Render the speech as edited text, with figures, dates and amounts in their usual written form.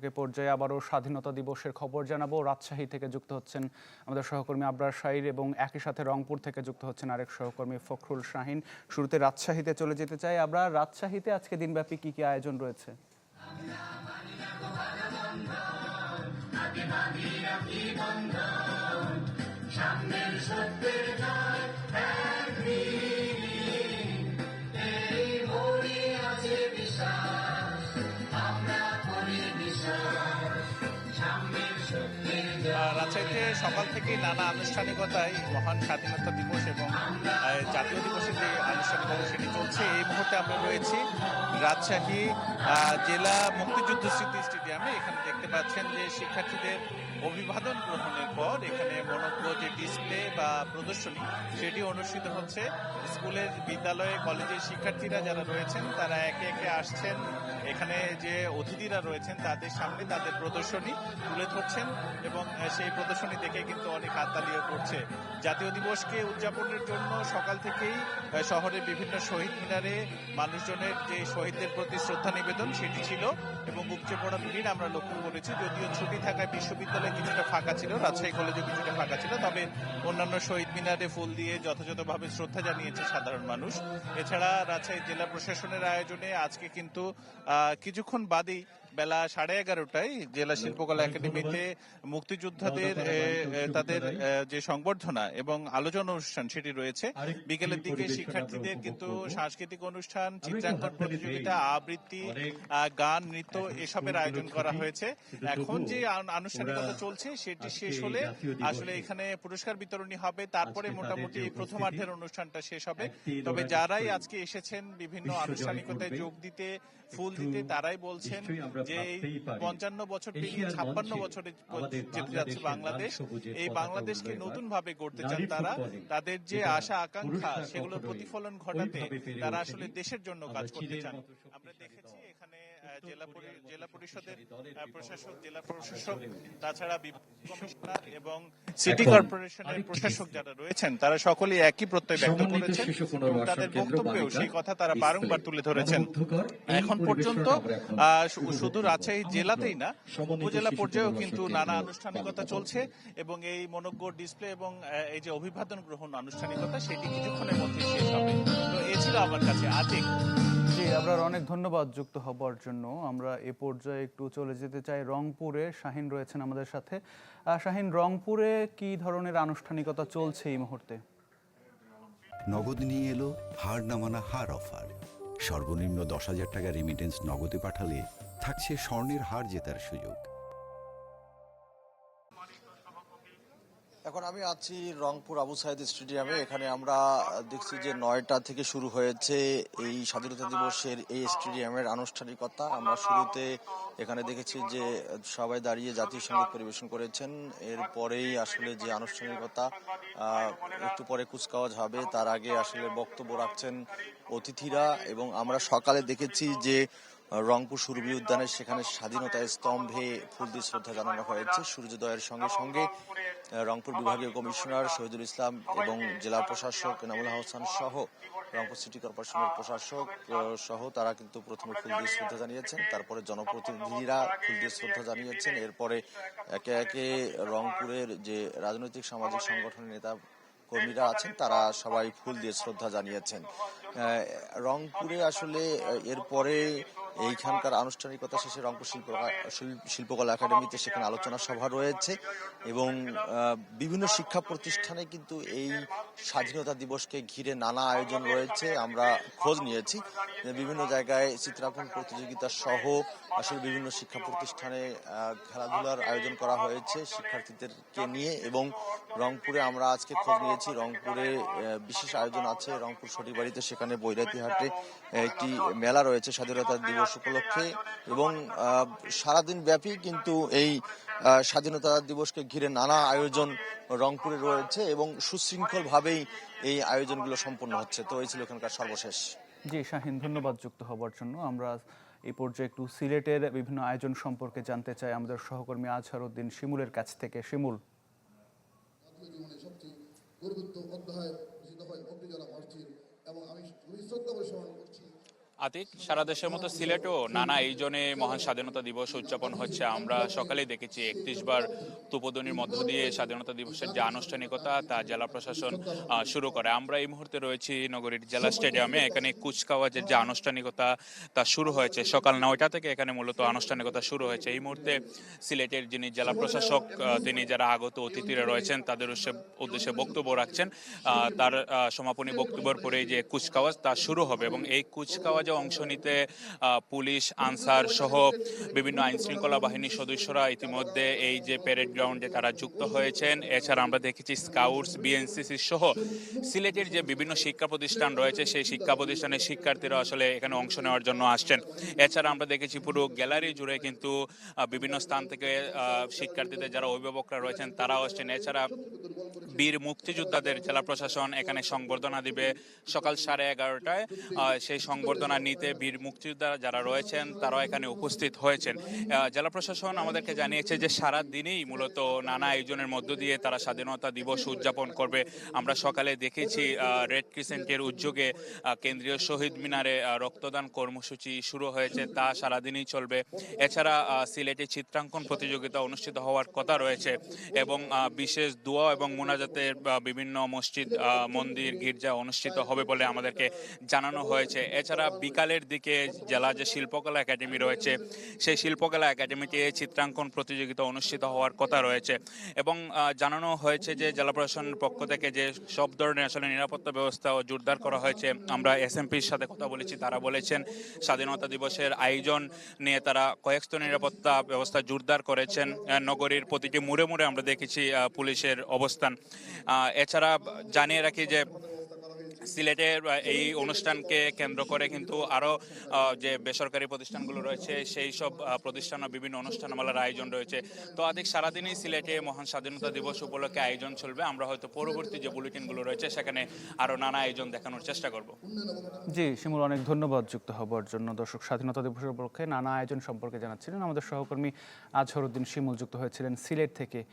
এ পর্যায়ে আবারও স্বাধীনতা দিবসের খবর জানাবো। রাজশাহী থেকে যুক্ত হচ্ছেন আমাদের সহকর্মী আবরার শাহীর এবং একই সাথে রংপুর থেকে যুক্ত হচ্ছেন আরেক সহকর্মী ফখরুল শাহীন। শুরুতে রাজশাহীতে চলে যেতে চাই। আবরার, রাজশাহীতে আজকে দিনব্যাপী কি কি আয়োজন রয়েছে? রাজশাহীতে সকাল থেকেই নানা আনুষ্ঠানিকতায় মহান স্বাধীনতা দিবস এবং জাতীয় দিবসের যে আনুষ্ঠানিকতা সেটি চলছে। এই মুহূর্তে আমরা রয়েছি রাজশাহী জেলা মুক্তিযুদ্ধ স্মৃতি স্টেডিয়ামে। এখানে দেখতে পাচ্ছেন যে শিক্ষার্থীদের অভিবাদন গ্রহণের পর এখানে মনোজ্ঞ যে ডিসপ্লে বা প্রদর্শনী সেটি অনুষ্ঠিত হচ্ছে। স্কুলের, বিদ্যালয়ে, কলেজের শিক্ষার্থীরা যারা রয়েছেন তারা একে একে আসছেন, এখানে যে অতিথিরা রয়েছেন তাদের সামনে তাদের প্রদর্শনী তুলে ধরছেন এবং সেই প্রদর্শনী দেখে কিন্তু অনেক হাততালিও পড়ছে। জাতীয় দিবসকে উদযাপনের জন্য সকাল থেকেই শহরের বিভিন্ন শহীদ মিনারে মানুষজনের যে শহীদদের প্রতি শ্রদ্ধা নিবেদন সেটি ছিল এবং উপচে পড়া ভিড় আমরা লক্ষ্য করেছি। যদিও ছুটি থাকায় বিশ্ববিদ্যালয় কিছুটা ফাঁকা ছিল, রাজশাহী কলেজে কিছুটা ফাঁকা ছিল, তবে অন্যান্য শহীদ মিনারে ফুল দিয়ে যথাযথভাবে শ্রদ্ধা জানিয়েছে সাধারণ মানুষ। এছাড়া রাজশাহী জেলা প্রশাসনের আয়োজনে আজকে কিন্তু কিছুক্ষণ বাদেই বেলা 11:30টায় জেলা শিল্পকলা একাডেমিতে মুক্তিযোদ্ধাদের তাদের যে সংবর্ধনা এবং আলোচনা অনুষ্ঠান সেটি রয়েছে। বিকেলের দিকে শিক্ষার্থীদের কিন্তু সাংস্কৃতিক অনুষ্ঠান, চিত্রাঙ্কন প্রতিযোগিতা, আবৃত্তি, গান, নৃত্য এসবের আয়োজন করা হয়েছে। এখন যে আনুষ্ঠানিকতা চলছে সেটি শেষ হলে আসলে এখানে পুরস্কার বিতরণী হবে, তারপরে মোটামুটি প্রথমার্ধের অনুষ্ঠানটা শেষ হবে। তবে যারাই আজকে এসেছেন বিভিন্ন আনুষ্ঠানিকতায় যোগ দিতে, ফুল দিতে, তারাই বলছেন যে এই 55 বছর পেরিয়ে 56 বছরে যেতে যাচ্ছে বাংলাদেশ, এই বাংলাদেশকে নতুন ভাবে গড়তে চান তারা। তাদের যে আশা আকাঙ্ক্ষা সেগুলোর প্রতিফলন ঘটাতে তারা আসলে দেশের জন্য কাজ করতে চান। আমরা দেখেছি এখানে জেলা পরিষদের প্রশাসক, জেলা প্রশাসক, তাছাড়া কমিশনার এবং সিটি কর্পোরেশনের প্রশাসক যারা রয়েছেন তারা সকলেই একই প্রত্যয় ব্যক্ত করেছেন এবং তাদের বক্তব্যেও সেই কথা তারা বারংবার তুলে ধরেছেন। এখন পর্যন্ত শুধু রাজশাহী জেলাতেই না, উপজেলা পর্যায়েও কিন্তু নানা আনুষ্ঠানিকতা চলছে এবং এই মনোজ্ঞ ডিসপ্লে এবং এই যে অভিবাদন গ্রহণ আনুষ্ঠানিকতা সেটি কিছুক্ষণের মধ্যে শেষ হবে। তো এ ছিল আমার কাছে আতিক। জি, আপনার অনেক ধন্যবাদ যুক্ত হবার জন্য। আমরা এ পর্যায়ে একটু চলে যেতে চাই রংপুরে। শাহীন রয়েছেন আমাদের সাথে। শাহীন, রংপুরে কি ধরনের আনুষ্ঠানিকতা চলছে এই মুহূর্তে? নগদ নিয়ে এলো হার না মানা হার অফার। সর্বনিম্ন 10,000 টাকা রেমিটেন্স নগদে পাঠালে থাকছে স্বর্ণের হার জেতার সুযোগ। এখন আমি আছি রংপুর আবু সাইদ স্টেডিয়ামে। এখানে আমরা দেখছি যে 9টা থেকে শুরু হয়েছে এই স্বাধীনতা দিবসের এই স্টেডিয়ামের আনুষ্ঠানিকতা। আমরা শুরুতে এখানে দেখেছি যে সবাই দাঁড়িয়ে জাতীয় সঙ্গীত পরিবেশন করেছেন। এরপরেই আসলে যে আনুষ্ঠানিকতা, একটু পরে কুচকাওয়াজ হবে, তার আগে আসলে বক্তব্য রাখছেন অতিথিরা। এবং আমরা সকালে দেখেছি যে রংপুর সুরভি উদ্যানে সেখানে স্বাধীনতা স্তম্ভে ফুল দিয়ে শ্রদ্ধা জানানো হয়েছে। সূর্যোদয়ের সঙ্গে সঙ্গে রংপুর বিভাগীয় কমিশনার শহীদুল ইসলাম এবং জেলা প্রশাসক এনামুল হাসান সহ রংপুর সিটি কর্পোরেশনের প্রশাসক সহ তারা কিন্তু প্রথমে ফুল দিয়ে শ্রদ্ধা জানিয়েছেন, তারপরে জনপ্রতিনিধিরা ফুল দিয়ে শ্রদ্ধা জানিয়েছেন। এরপরে একে একে রংপুরের যে রাজনৈতিক সামাজিক সংগঠনের নেতা কর্মীরা আছেন তারা সবাই ফুল দিয়ে শ্রদ্ধা জানিয়েছেন। রংপুরে আসলে এরপরে এইখানকার আনুষ্ঠানিকতা শেষে রংপুর শিল্পকলা একাডেমিতে সেখানে আলোচনা সভা রয়েছে এবং বিভিন্ন শিক্ষা প্রতিষ্ঠানে কিন্তু এই স্বাধীনতা দিবসকে ঘিরে নানা আয়োজন রয়েছে। আমরা খোঁজ নিয়েছি বিভিন্ন জায়গায় চিত্রাঙ্কন প্রতিযোগিতা সহ আসলে বিভিন্ন শিক্ষা প্রতিষ্ঠানে খেলাধুলার আয়োজন করা হয়েছে শিক্ষার্থীদেরকে নিয়ে। এবং রংপুরে আমরা আজকে খোঁজ নিয়েছি, রংপুরে বিশেষ আয়োজন আছে রংপুর সঠিবাড়িতে, সেখানে বৈরাতি হাটে একটি মেলা রয়েছে স্বাধীনতা দিবস উপলক্ষে। এবং সারাদিন ব্যাপী কিন্তু এই স্বাধীনতা দিবসকে ঘিরে নানা আয়োজন রংপুরে রয়েছে এবং সুশৃঙ্খল ভাবেই এই আয়োজনগুলো সম্পন্ন হচ্ছে। তো এই ছিল এখানকার সর্বশেষ। জি শাহীন, ধন্যবাদ যুক্ত হবার জন্য। আমরা এই পর্যায়ে একটু সিলেটের বিভিন্ন আয়োজন সম্পর্কে জানতে চাই আমাদের সহকর্মী আজহার উদ্দিন শিমুলের কাছ থেকে। শিমুল, গর্বিত অধ্যায় এবং আমি শ্রদ্ধা করে স্মরণ করছি আতিক, সারা দেশের মতো সিলেটেও নানা আয়োজনে মহান স্বাধীনতা দিবস উদযাপন হচ্ছে। আমরা সকালেই দেখেছি 31 বার তুপোদনির মধ্য দিয়ে স্বাধীনতা দিবসের যে আনুষ্ঠানিকতা তা জেলা প্রশাসন শুরু করে। আমরা এই মুহূর্তে রয়েছি নগরীর জেলা স্টেডিয়ামে। এখানে কুচকাওয়াজের যে আনুষ্ঠানিকতা তা শুরু হয়েছে সকাল 9টা থেকে। এখানে মূলত আনুষ্ঠানিকতা শুরু হয়েছে। এই মুহূর্তে সিলেটের যিনি জেলা প্রশাসক তিনি যারা আগত অতিথিরা রয়েছেন তাদের উদ্দেশ্যে বক্তব্য রাখছেন। তার সমাপনী বক্তব্যের পরে যে কুচকাওয়াজ তা শুরু হবে এবং এই কুচকাওয়াজে অংশ নিতে পুলিশ, আনসার সহ বিভিন্ন আইন শৃঙ্খলা বাহিনীর সদস্যরা ইতিমধ্যে এই যে প্যারেড গ্রাউন্ডে তারা যুক্ত হয়েছেন। এছাড়া আমরা দেখেছি স্কাউটস, বিএনসিসি সহ সিলেটের যে বিভিন্ন শিক্ষা প্রতিষ্ঠান রয়েছে সেই শিক্ষা প্রতিষ্ঠানের শিক্ষার্থীরা আসলে এখানে অংশ নেওয়ার জন্য আসছেন। এছাড়া আমরা দেখেছি পুরো গ্যালারি জুড়ে কিন্তু বিভিন্ন স্থান থেকে শিক্ষার্থীদের যারা অভিভাবকরা রয়েছেন তারাও আসছেন। এছাড়া বীর মুক্তিযোদ্ধাদের জেলা প্রশাসন এখানে সংবর্ধনা দিবে সকাল 11:30টায়। সেই সংবর্ধনা নিতে বীর মুক্তিযোদ্ধা যারা রয়েছেন তারাও এখানে উপস্থিত হয়েছেন। জেলা প্রশাসন আমাদেরকে জানিয়েছে যে সারা দিনেই মূলত নানা আয়োজনের মধ্য দিয়ে তারা স্বাধীনতা দিবস উদযাপন করবে। আমরা সকালে দেখেছি রেড ক্রিসেন্টের উদ্যোগে কেন্দ্রীয় শহীদ মিনারে রক্তদান কর্মসূচি শুরু হয়েছে, তা সারাদিনই চলবে। এছাড়া সিলেটে চিত্রাঙ্কন প্রতিযোগিতা অনুষ্ঠিত হওয়ার কথা রয়েছে এবং বিশেষ দোয়া এবং মোনাজাতের বিভিন্ন মসজিদ, মন্দির, গির্জা অনুষ্ঠিত হবে বলে আমাদেরকে জানানো হয়েছে। এছাড়া বিকালের দিকে জেলা যে শিল্পকলা একাডেমি রয়েছে সেই শিল্পকলা একাডেমিতে চিত্রাঙ্কন প্রতিযোগিতা অনুষ্ঠিত হওয়ার কথা রয়েছে এবং জানানো হয়েছে যে জেলা প্রশাসনের পক্ষ থেকে যে সব ধরনের আসলে নিরাপত্তা ব্যবস্থা জোরদার করা হয়েছে। আমরা এসএমপির সাথে কথা বলেছি, তারা বলেছেন স্বাধীনতা দিবসের আয়োজন নিয়ে তারা কয়েক স্তরের নিরাপত্তা ব্যবস্থা জোরদার করেছেন। নগরীর প্রতিটি মোড়ে মোড়ে আমরা দেখেছি পুলিশের অবস্থান। এছাড়া জানিয়ে রাখি যে সিলেটের এই অনুষ্ঠানকে কেন্দ্র করে কিন্তু আরও যে বেসরকারি প্রতিষ্ঠানগুলো রয়েছে সেই সব প্রতিষ্ঠানও বিভিন্ন অনুষ্ঠানমালার আয়োজন রয়েছে। তো আদিক সারাদিনই সিলেটে মহান স্বাধীনতা দিবস উপলক্ষে আয়োজন চলবে। আমরা হয়তো পরবর্তী যে বুলেটিনগুলো রয়েছে সেখানে আরও নানা আয়োজন দেখানোর চেষ্টা করব। জি শিমুল, অনেক ধন্যবাদ যুক্ত হবার জন্য। দর্শক, স্বাধীনতা দিবসের উপলক্ষে নানা আয়োজন সম্পর্কে জানাচ্ছিলেন আমাদের সহকর্মী আজহরউদ্দিন শিমুল, যুক্ত হয়েছিলেন সিলেট থেকে।